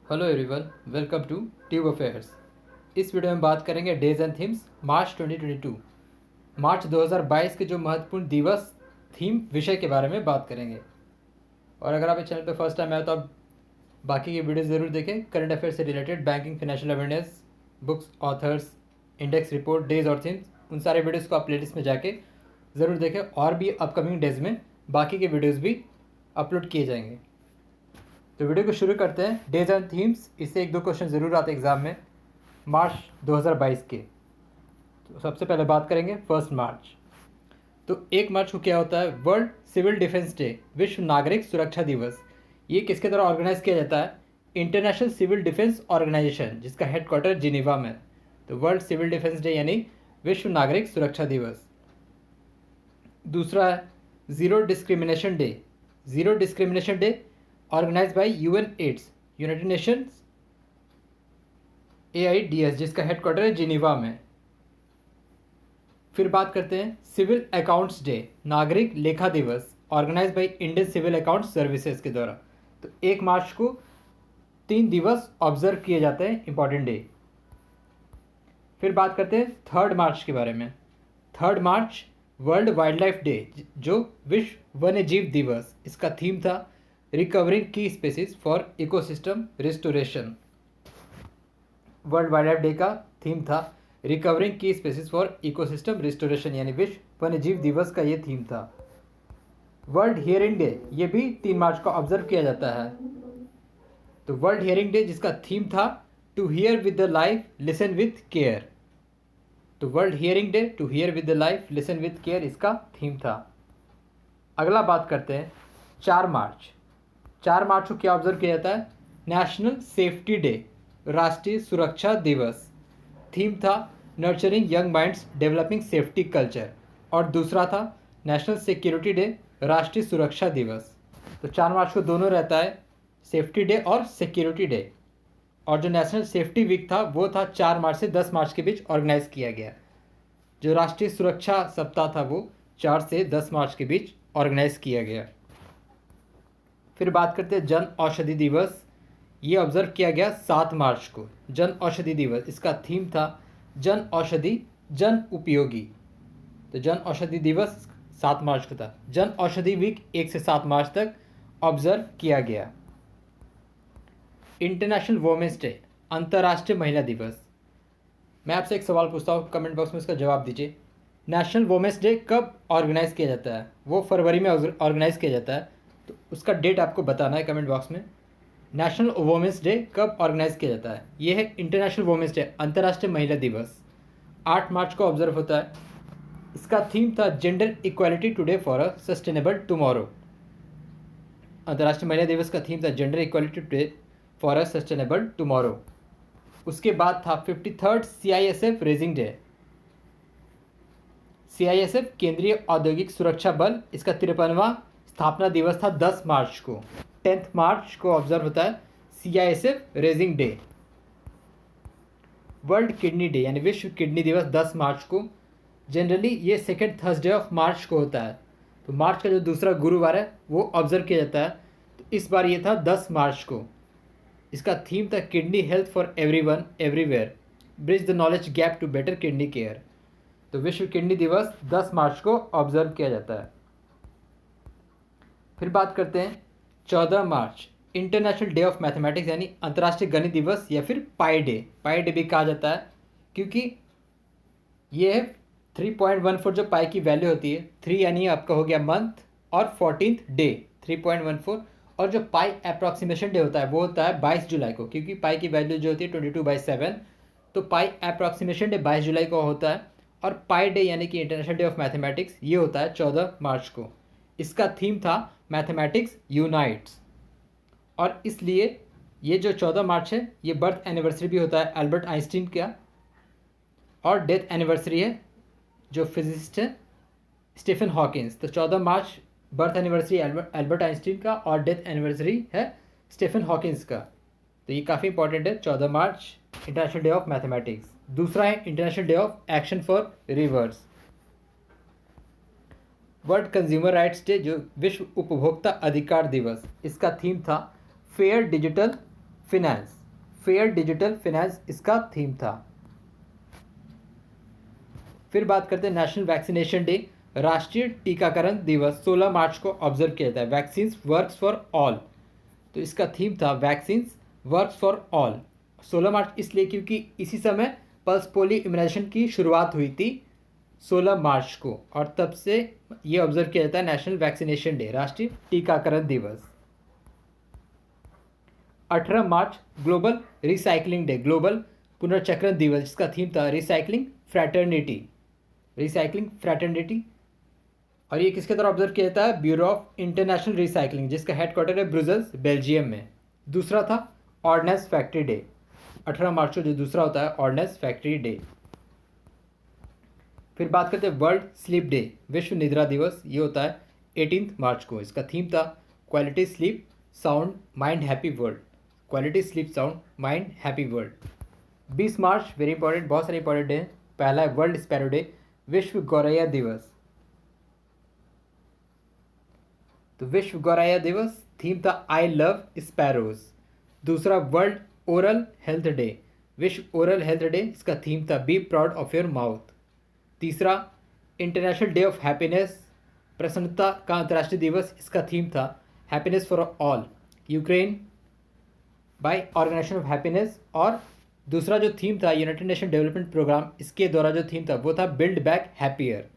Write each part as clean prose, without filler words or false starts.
Hello everyone, welcome to tube affairs. इस video में बात करेंगे days and themes March 2022। March 2022 के जो महत्वपूर्ण दिवस थीम विषय के बारे में बात करेंगे। और अगर आप इस चैनल पर फर्स्ट टाइम आए तो आप बाकी की वीडियो ज़रूर देखें। करंट अफेयर से related banking, financial awareness, books, authors, index report, days और थीम्स, उन सारे वीडियोज़ को आप प्लेलिस्ट में जाके ज़रूर देखें। और भी अपकमिंग डेज में बाकी के वीडियोज़ भी अपलोड किए जाएंगे। तो वीडियो को शुरू करते हैं। डेज एंड थीम्स, इससे एक दो क्वेश्चन ज़रूर आते हैं एग्जाम में मार्च 2022 के। तो सबसे पहले बात करेंगे 1 मार्च। तो 1 मार्च को क्या होता है? वर्ल्ड सिविल डिफेंस डे, विश्व नागरिक सुरक्षा दिवस। ये किसके द्वारा ऑर्गेनाइज किया जाता है? इंटरनेशनल सिविल डिफेंस ऑर्गेनाइजेशन, जिसका हेडक्वार्टर जिनेवा में। तो वर्ल्ड सिविल डिफेंस डे यानी विश्व नागरिक सुरक्षा दिवस। दूसरा है zero discrimination day. Zero discrimination day organise by UN AIDS, United Nations AIDS, जिसका हेडक्वार्टर है जिनेवा में। फिर बात करते हैं सिविल अकाउंट्स डे, नागरिक लेखा दिवस, organise by Indian civil accounts services के द्वारा। तो 1 मार्च को 3 दिवस ऑब्जर्व किए जाते हैं, इंपॉर्टेंट डे। फिर बात करते हैं 3 मार्च के बारे में। 3 मार्च वर्ल्ड वाइल्ड लाइफ डे, जो विश्व वन्य जीव दिवस। इसका थीम था रिकवरिंग की species for ecosystem restoration. World wild life day का थीम था रिकवरिंग की स्पेसीज फॉर इकोसिस्टम रिस्टोरेशन, यानी विश्व वन्यजीव दिवस का ये थीम था। वर्ल्ड हियरिंग डे, ये भी 3 मार्च को ऑब्जर्व किया जाता है। तो वर्ल्ड हियरिंग डे, जिसका थीम था to hear with the life, listen with care. तो world hearing day, to hear with the life, listen with care, इसका थीम था। अगला बात करते हैं 4 मार्च। 4 मार्च को क्या ऑब्जर्व किया जाता है? नेशनल सेफ्टी डे, राष्ट्रीय सुरक्षा दिवस। थीम था nurturing young minds, developing safety culture. और दूसरा था नेशनल सिक्योरिटी डे, राष्ट्रीय सुरक्षा दिवस। तो 4 मार्च को दोनों रहता है, सेफ्टी डे और सिक्योरिटी डे। और जो नेशनल सेफ्टी वीक था वो था 4 मार्च से 10 मार्च के बीच ऑर्गेनाइज किया गया। जो राष्ट्रीय सुरक्षा सप्ताह था वो 4 से 10 मार्च के बीच ऑर्गेनाइज किया गया। फिर बात करते हैं जन औषधि दिवस। ये ऑब्जर्व किया गया 7 मार्च को, जन औषधि दिवस। इसका थीम था जन औषधि जन उपयोगी। तो जन औषधि दिवस 7 मार्च को था। जन औषधि वीक 1 से 7 मार्च तक ऑब्जर्व किया गया। इंटरनेशनल वुमेन्स डे, अंतर्राष्ट्रीय महिला दिवस। मैं आपसे एक सवाल पूछता हूँ, कमेंट बॉक्स में इसका जवाब दीजिए। नेशनल वुमेन्स डे कब ऑर्गेनाइज किया जाता है? वो फरवरी में ऑर्गेनाइज किया जाता है। तो उसका डेट आपको बताना है कमेंट बॉक्स में। नेशनल वुमेन्स डे कब ऑर्गेनाइज किया जाता है? ये है इंटरनेशनल वुमेन्स डे, अंतर्राष्ट्रीय महिला दिवस। 8 मार्च को ऑब्जर्व होता है। इसका थीम था gender equality today for a sustainable tomorrow. अंतर्राष्ट्रीय महिला दिवस का थीम था gender equality today for a sustainable tomorrow. उसके बाद था 53rd CISF raising day. CISF केंद्रीय औद्योगिक सुरक्षा बल, इसका 53वां स्थापना दिवस था 10 मार्च को। 10 मार्च को ऑब्जर्व होता है CISF raising day. World kidney day यानी विश्व किडनी दिवस 10 मार्च को। जनरली ये सेकेंड थर्सडे ऑफ मार्च को होता है। तो मार्च का जो दूसरा गुरुवार है वो ऑब्जर्व किया जाता है। तो इस बार ये था 10 मार्च को। इसका थीम था kidney health for everyone everywhere, bridge the knowledge gap to better kidney care. तो विश्व किडनी दिवस 10 मार्च को ऑब्जर्व किया जाता है। फिर बात करते हैं 14 March, international day of mathematics यानी अंतर्राष्ट्रीय गणित दिवस, या फिर पाई डे। पाई डे भी कहा जाता है क्योंकि ये है 3.14 जो पाई की वैल्यू होती है। 3 यानी आपका हो गया मंथ, और 14th डे 3.14। और जो पाई अप्रॉक्सीमेशन डे होता है वो होता है 22 जुलाई को, क्योंकि पाई की वैल्यू जो होती है 22/7। तो पाई अप्रॉक्सीमेशन डे 22 जुलाई को होता है। और पाई डे यानी कि इंटरनेशनल डे ऑफ मैथमेटिक्स ये होता है 14 मार्च को। इसका थीम था मैथमेटिक्स यूनाइट्स। और इसलिए ये जो 14 मार्च है ये बर्थ एनिवर्सरी भी होता है एल्बर्ट आइंस्टीन का, और डेथ एनिवर्सरी है जो फिजिसिस्ट है स्टीफन हॉकिंस। तो 14 March birth anniversary Albert Einstein का, और डेथ एनिवर्सरी है स्टीफन हॉकिंस का। तो ये काफ़ी इंपॉर्टेंट है 14 March, international day of mathematics. दूसरा है international day of action for rivers. World consumer rights day, जो विश्व उपभोक्ता अधिकार दिवस। इसका थीम था fair digital finance, fair digital finance इसका थीम था। फिर बात करते हैं नेशनल वैक्सीनेशन डे, राष्ट्रीय टीकाकरण दिवस 16 मार्च को ऑब्जर्व किया जाता है। वैक्सीन्स वर्क्स फॉर ऑल, तो इसका थीम था वैक्सीन्स वर्क्स फॉर ऑल। 16 मार्च इसलिए क्योंकि इसी समय पल्स पोलियो इम्यूनाइजेशन की शुरुआत हुई थी 16 मार्च को, और तब से ये ऑब्जर्व किया जाता है नेशनल वैक्सीनेशन डे, राष्ट्रीय टीकाकरण दिवस। 18 मार्च ग्लोबल रिसाइकलिंग डे, ग्लोबल पुनर्चक्रण दिवस, जिसका थीम था रिसाइकलिंग फ्रैटर्निटी, रिसाइकलिंग फ्रैटर्निटी। और ये किसके द्वारा ऑब्जर्व किया जाता है? ब्यूरो ऑफ इंटरनेशनल रिसाइकलिंग, जिसका हेडक्वार्टर है ब्रुसेल्स, बेल्जियम में। दूसरा था ऑर्डिनेंस फैक्ट्री डे, 18 मार्च को जो दूसरा होता है ऑर्डिनेंस फैक्ट्री डे। फिर बात करते हैं वर्ल्ड स्लीप डे, विश्व निद्रा दिवस, ये होता है 18 मार्च को। इसका थीम था quality sleep sound mind happy world, quality sleep sound mind happy world. 20 मार्च वेरी इंपॉर्टेंट, बहुत सारे इंपॉर्टेंट डे। पहला है वर्ल्ड स्पैरो डे, विश्व गौरैया दिवस। तो विश्व गौरैया दिवस थीम था आई लव स्पैरोज। दूसरा वर्ल्ड ओरल हेल्थ डे, विश्व ओरल हेल्थ डे, इसका थीम था be proud of your mouth. तीसरा इंटरनेशनल डे ऑफ हैप्पीनेस, प्रसन्नता का अंतर्राष्ट्रीय दिवस, इसका थीम था happiness for all, Ukraine by organisation of happiness. और दूसरा जो थीम था यूनाइटेड नेशन डेवलपमेंट प्रोग्राम, इसके द्वारा जो थीम था वो था बिल्ड बैक हैप्पियर।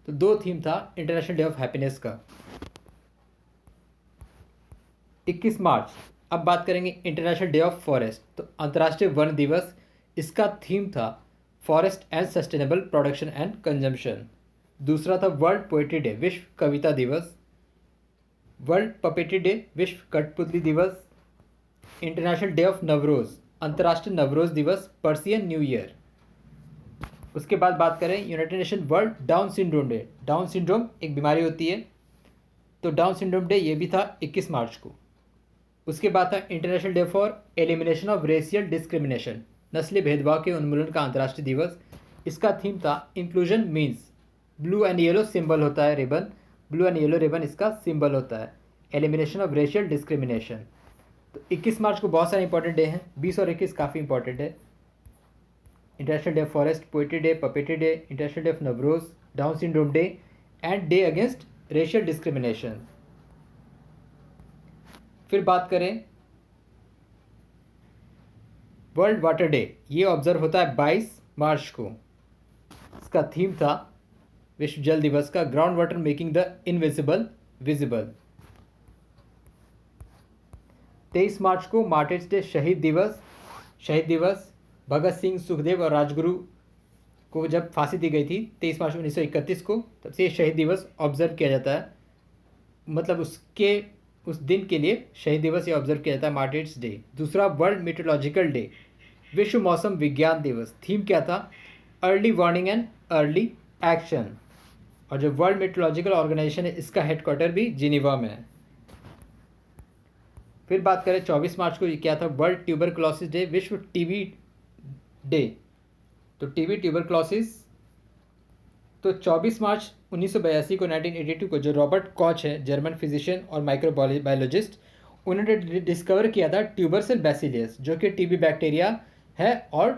तो दो थीम था इंटरनेशनल डे ऑफ हैप्पीनेस का। 21 मार्च, अब बात करेंगे इंटरनेशनल डे ऑफ फॉरेस्ट, तो अंतर्राष्ट्रीय वन दिवस, इसका थीम था forest and sustainable production and consumption. दूसरा था वर्ल्ड पोएट्री डे, विश्व कविता दिवस। वर्ल्ड पपेट्री डे, विश्व कठपुतली दिवस। इंटरनेशनल डे ऑफ नवरोज, अंतर्राष्ट्रीय नवरोज दिवस, पर्सियन न्यू ईयर। उसके बाद बात करें United nation world down syndrome day, down syndrome एक बीमारी होती है, तो डाउन सिंड्रोम डे ये भी था 21 मार्च को। उसके बाद था international day for elimination of racial discrimination, नस्लीय भेदभाव के उन्मूलन का अंतर्राष्ट्रीय दिवस। इसका थीम था inclusion means, blue and yellow symbol होता है ribbon, blue and yellow ribbon इसका सिंबल होता है, एलिमिनेशन ऑफ रेशियल डिस्क्रिमिनेशन। तो 21 मार्च को बहुत सारे इंपॉर्टेंट डे हैं, 20 और 21 काफ़ी इंपॉर्टेंट है। International day of forest, poetry day, puppetry day, international day of Navroz, down syndrome day and day against racial discrimination. फिर बात करें वर्ल्ड वाटर डे, ये ऑब्जर्व होता है 22 मार्च को। इसका थीम था विश्व जल दिवस का ground water making the invisible visible. 23 मार्च को मार्टिर्स डे, शहीद दिवस, शहीद दिवस, भगत सिंह, सुखदेव और राजगुरु को जब फांसी दी गई थी 23 मार्च 1931 को, तब से शहीद दिवस ऑब्जर्व किया जाता है, मतलब उस दिन के लिए शहीद दिवस ये ऑब्जर्व किया जाता है, मार्टिर्स डे। दूसरा वर्ल्ड मीटरोलॉजिकल डे, विश्व मौसम विज्ञान दिवस, थीम क्या था? Early warning and early action. और जो वर्ल्ड मीटरोलॉजिकल ऑर्गेनाइजेशन है इसका हेडक्वार्टर भी जिनेवा में है। फिर बात करें 24 मार्च को, ये क्या था? वर्ल्ड ट्यूबरक्लोसिस डे, विश्व टीबी डे। तो टीबी ट्यूबरक्लोसिस, तो 24 मार्च 1982 को 1982 को जो रॉबर्ट कॉच है, जर्मन फिजिशियन और माइक्रोबायोलॉजिस्ट, उन्होंने डिस्कवर किया था ट्यूबरसेल बैसिलियस, जो कि टीबी बैक्टीरिया है और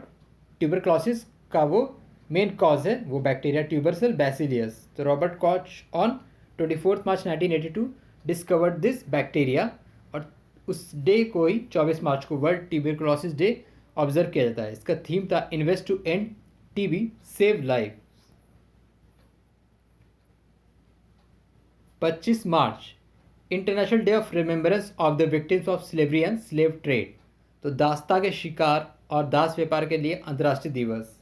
ट्यूबरक्लोसिस का वो मेन कॉज है, वो बैक्टीरिया ट्यूबरसेल बैसिलियस। तो Robert Koch on 24 March 1982 discovered this bacteria, और उस डे को ही 24 मार्च को वर्ल्ड ट्यूबरक्लोसिस डे ऑब्जर्व किया जाता है। इसका थीम था invest to end TB save life. 25 March international day of remembrance of the victims of slavery and slave trade, तो दास्ता के शिकार और दास व्यापार के लिए अंतर्राष्ट्रीय दिवस।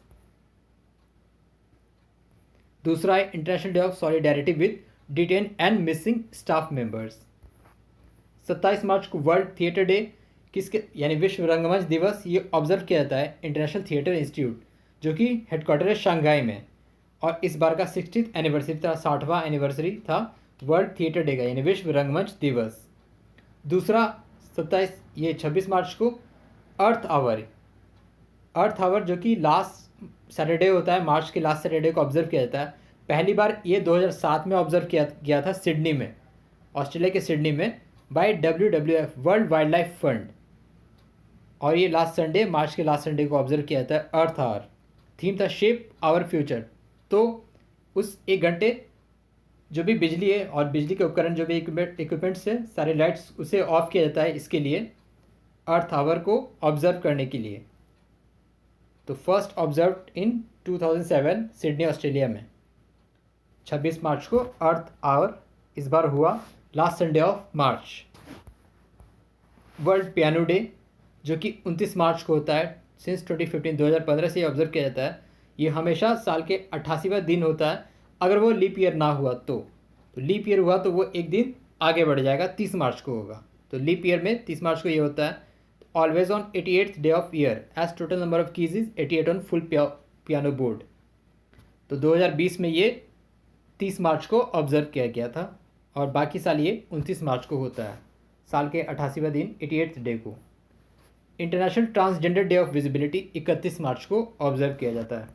दूसरा है international day of solidarity with detain and missing staff members. 27 मार्च को वर्ल्ड थिएटर डे, किसके यानी विश्व रंगमंच दिवस, ये ऑब्जर्व किया जाता है इंटरनेशनल थिएटर इंस्टीट्यूट, जो कि हेडक्वार्टर है शंघाई में, और इस बार का 60th एनिवर्सरी था, 60वां एनिवर्सरी था वर्ल्ड थिएटर डे का, यानी विश्व रंगमंच दिवस। दूसरा 26 मार्च को अर्थ आवर, अर्थ आवर जो कि लास्ट सैटरडे होता है, मार्च के लास्ट सैटरडे को ऑब्जर्व किया जाता है। पहली बार ये 2007 में ऑब्जर्व किया गया था सिडनी में, ऑस्ट्रेलिया के सिडनी में, by WWF world wildlife fund. और ये लास्ट संडे, मार्च के लास्ट संडे को ऑब्जर्व किया जाता है अर्थ आवर। थीम था शेप आवर फ्यूचर। तो उस 1 घंटे जो भी बिजली है और बिजली के उपकरण जो भी इक्विपमेंट्स है सारे लाइट्स उसे ऑफ किया जाता है इसके लिए, अर्थ आवर को ऑब्जर्व करने के लिए। तो first observe in 2007 Sydney Australia में 26 मार्च को अर्थ आवर इस बार हुआ last Sunday of March. World piano day जो कि 29 मार्च को होता है, सिंस 2015 से ऑब्जर्व किया जाता है। ये हमेशा साल के 88वां दिन होता है, अगर वो लीप ईयर ना हुआ तो लीप ईयर हुआ तो वो एक दिन आगे बढ़ जाएगा, 30 मार्च को होगा। तो लीप ईयर में 30 मार्च को ये होता है। Always on 88th day of year as total number of keys is 88 on full piano board. तो 2020 में ये 30 मार्च को ऑब्जर्व किया गया था और बाकी साल ये 29 मार्च को होता है, साल के 88वां दिन 88th डे को। International transgender day of visibility 31 मार्च को ऑब्जर्व किया जाता है।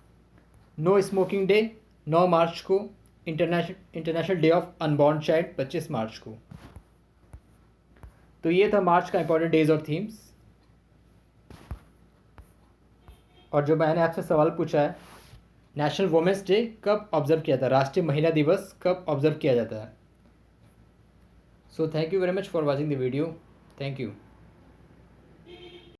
नो स्मोकिंग डे 9 मार्च को। International day of unborn child 25 मार्च को। तो ये था मार्च का इंपॉर्टेंट डेज और थीम्स। और जो मैंने आपसे सवाल पूछा है, नेशनल वुमेंस डे कब ऑब्जर्व किया जाता है, राष्ट्रीय महिला दिवस कब ऑब्जर्व किया जाता है। So thank you very much for watching the video. Thank you.